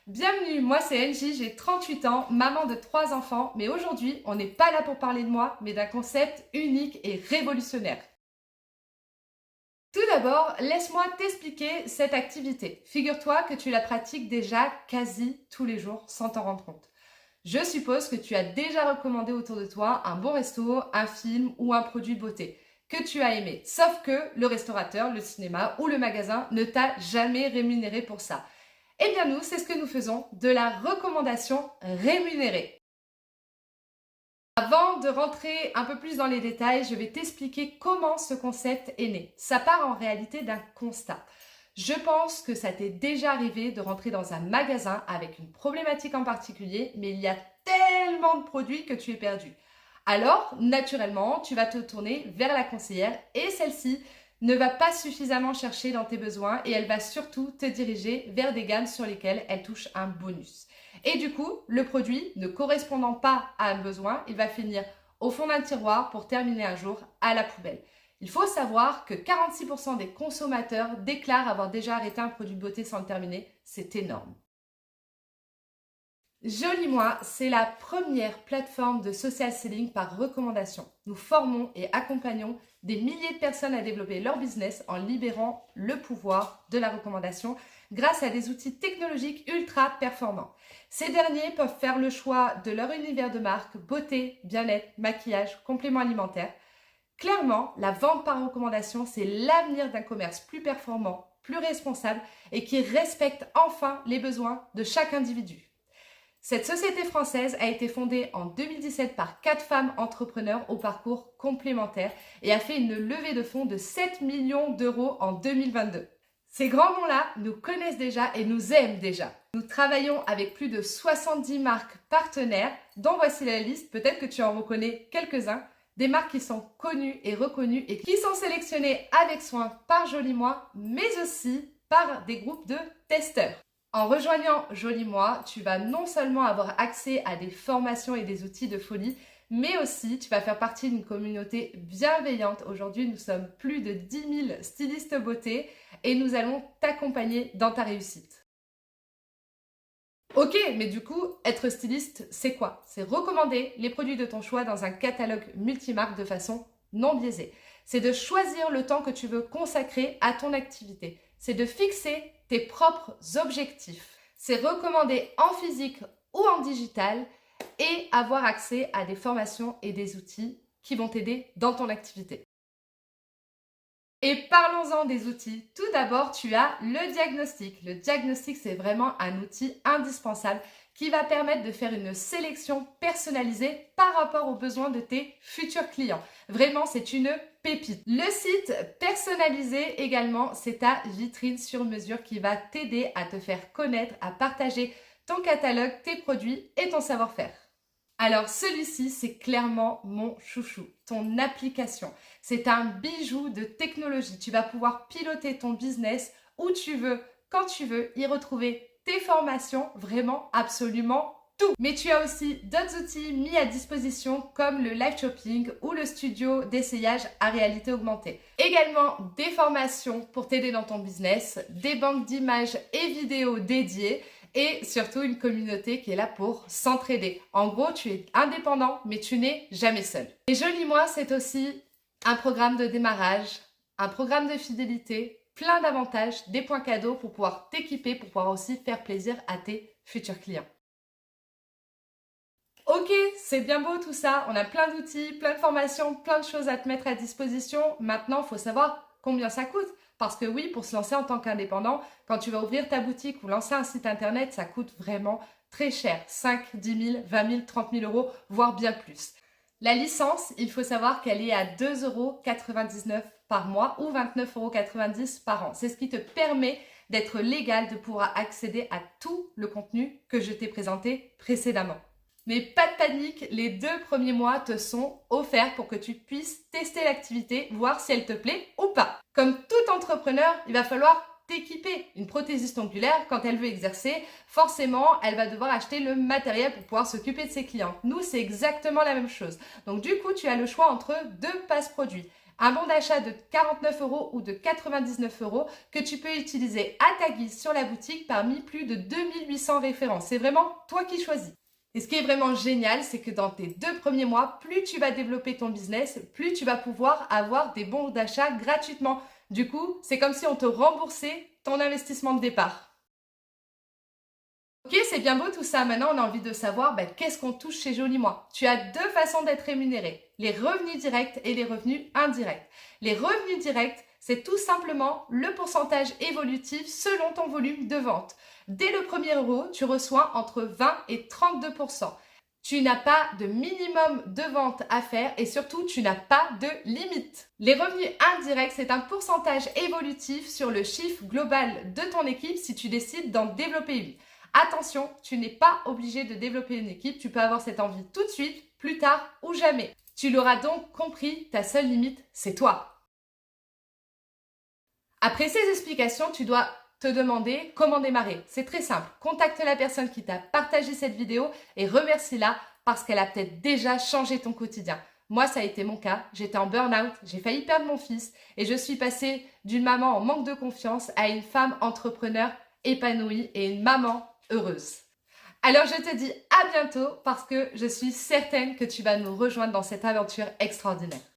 Bienvenue, moi c'est Angie, j'ai 38 ans, maman de 3 enfants, mais aujourd'hui on n'est pas là pour parler de moi, mais d'un concept unique et révolutionnaire. Tout d'abord, laisse-moi t'expliquer cette activité. Figure-toi que tu la pratiques déjà quasi tous les jours sans t'en rendre compte. Je suppose que tu as déjà recommandé autour de toi un bon resto, un film ou un produit de beauté que tu as aimé. Sauf que le restaurateur, le cinéma ou le magasin ne t'a jamais rémunéré pour ça. Eh bien nous, c'est ce que nous faisons, de la recommandation rémunérée. Avant de rentrer un peu plus dans les détails, je vais t'expliquer comment ce concept est né. Ça part en réalité d'un constat. Je pense que ça t'est déjà arrivé de rentrer dans un magasin avec une problématique en particulier, mais il y a tellement de produits que tu es perdu. Alors, naturellement, tu vas te tourner vers la conseillère et celle-ci ne va pas suffisamment chercher dans tes besoins et elle va surtout te diriger vers des gammes sur lesquelles elle touche un bonus. Et du coup, le produit ne correspondant pas à un besoin, il va finir au fond d'un tiroir pour terminer un jour à la poubelle. Il faut savoir que 46% des consommateurs déclarent avoir déjà arrêté un produit de beauté sans le terminer. C'est énorme. Joli Moi, c'est la première plateforme de social selling par recommandation. Nous formons et accompagnons des milliers de personnes à développer leur business en libérant le pouvoir de la recommandation grâce à des outils technologiques ultra performants. Ces derniers peuvent faire le choix de leur univers de marque, beauté, bien-être, maquillage, compléments alimentaires. Clairement, la vente par recommandation, c'est l'avenir d'un commerce plus performant, plus responsable et qui respecte enfin les besoins de chaque individu. Cette société française a été fondée en 2017 par 4 femmes entrepreneurs au parcours complémentaire et a fait une levée de fonds de 7 millions d'euros en 2022. Ces grands noms-là nous connaissent déjà et nous aiment déjà. Nous travaillons avec plus de 70 marques partenaires, dont voici la liste, peut-être que tu en reconnais quelques-uns, des marques qui sont connues et reconnues et qui sont sélectionnées avec soin par Joli Moi, mais aussi par des groupes de testeurs. En rejoignant Joli Moi, tu vas non seulement avoir accès à des formations et des outils de folie, mais aussi tu vas faire partie d'une communauté bienveillante. Aujourd'hui, nous sommes plus de 10 000 stylistes beauté et nous allons t'accompagner dans ta réussite. Ok, mais du coup, être styliste, c'est quoi? C'est recommander les produits de ton choix dans un catalogue multimarque de façon non biaisée. C'est de choisir le temps que tu veux consacrer à ton activité. C'est de fixer tes propres objectifs. C'est recommander en physique ou en digital et avoir accès à des formations et des outils qui vont t'aider dans ton activité. Et parlons-en des outils. Tout d'abord, tu as le diagnostic. Le diagnostic, c'est vraiment un outil indispensable qui va permettre de faire une sélection personnalisée par rapport aux besoins de tes futurs clients. Vraiment, c'est une pépite. Le site personnalisé également, c'est ta vitrine sur mesure qui va t'aider à te faire connaître, à partager ton catalogue, tes produits et ton savoir-faire. Alors celui-ci, c'est clairement mon chouchou, ton application. C'est un bijou de technologie. Tu vas pouvoir piloter ton business où tu veux, quand tu veux, y retrouver tes formations, vraiment absolument tout. Mais tu as aussi d'autres outils mis à disposition comme le live shopping ou le studio d'essayage à réalité augmentée. Également des formations pour t'aider dans ton business, des banques d'images et vidéos dédiées et surtout une communauté qui est là pour s'entraider. En gros, tu es indépendant, mais tu n'es jamais seul. Et Joli Moi, c'est aussi un programme de démarrage, un programme de fidélité, plein d'avantages, des points cadeaux pour pouvoir t'équiper, pour pouvoir aussi faire plaisir à tes futurs clients. Ok, c'est bien beau tout ça, on a plein d'outils, plein de formations, plein de choses à te mettre à disposition. Maintenant, il faut savoir combien ça coûte. Parce que oui, pour se lancer en tant qu'indépendant, quand tu vas ouvrir ta boutique ou lancer un site internet, ça coûte vraiment très cher. 5, 10 000, 20 000, 30 000 euros, voire bien plus. La licence, il faut savoir qu'elle est à 2,99 € par mois ou 29,90 € par an. C'est ce qui te permet d'être légal, de pouvoir accéder à tout le contenu que je t'ai présenté précédemment. Mais pas de panique, les 2 premiers mois te sont offerts pour que tu puisses tester l'activité, voir si elle te plaît ou pas. Comme tout entrepreneur, il va falloir t'équiper. Une prothésiste ongulaire, quand elle veut exercer, forcément, elle va devoir acheter le matériel pour pouvoir s'occuper de ses clients. Nous, c'est exactement la même chose. Donc du coup, tu as le choix entre 2 passe-produits. Un bon d'achat de 49 € ou de 99 € que tu peux utiliser à ta guise sur la boutique parmi plus de 2800 références. C'est vraiment toi qui choisis. Et ce qui est vraiment génial, c'est que dans tes 2 premiers mois, plus tu vas développer ton business, plus tu vas pouvoir avoir des bons d'achat gratuitement. Du coup, c'est comme si on te remboursait ton investissement de départ. Ok, c'est bien beau tout ça. Maintenant, on a envie de savoir qu'est-ce qu'on touche chez Joli Moi. Tu as deux façons d'être rémunéré, les revenus directs et les revenus indirects. Les revenus directs, c'est tout simplement le pourcentage évolutif selon ton volume de vente. Dès le premier euro, tu reçois entre 20 et 32%. Tu n'as pas de minimum de vente à faire et surtout, tu n'as pas de limite. Les revenus indirects, c'est un pourcentage évolutif sur le chiffre global de ton équipe si tu décides d'en développer une. Attention, tu n'es pas obligé de développer une équipe, tu peux avoir cette envie tout de suite, plus tard ou jamais. Tu l'auras donc compris, ta seule limite, c'est toi. Après ces explications, tu dois te demander comment démarrer. C'est très simple. Contacte la personne qui t'a partagé cette vidéo et remercie-la parce qu'elle a peut-être déjà changé ton quotidien. Moi, ça a été mon cas. J'étais en burn-out, j'ai failli perdre mon fils et je suis passée d'une maman en manque de confiance à une femme entrepreneur épanouie et une maman heureuse. Alors je te dis à bientôt parce que je suis certaine que tu vas nous rejoindre dans cette aventure extraordinaire.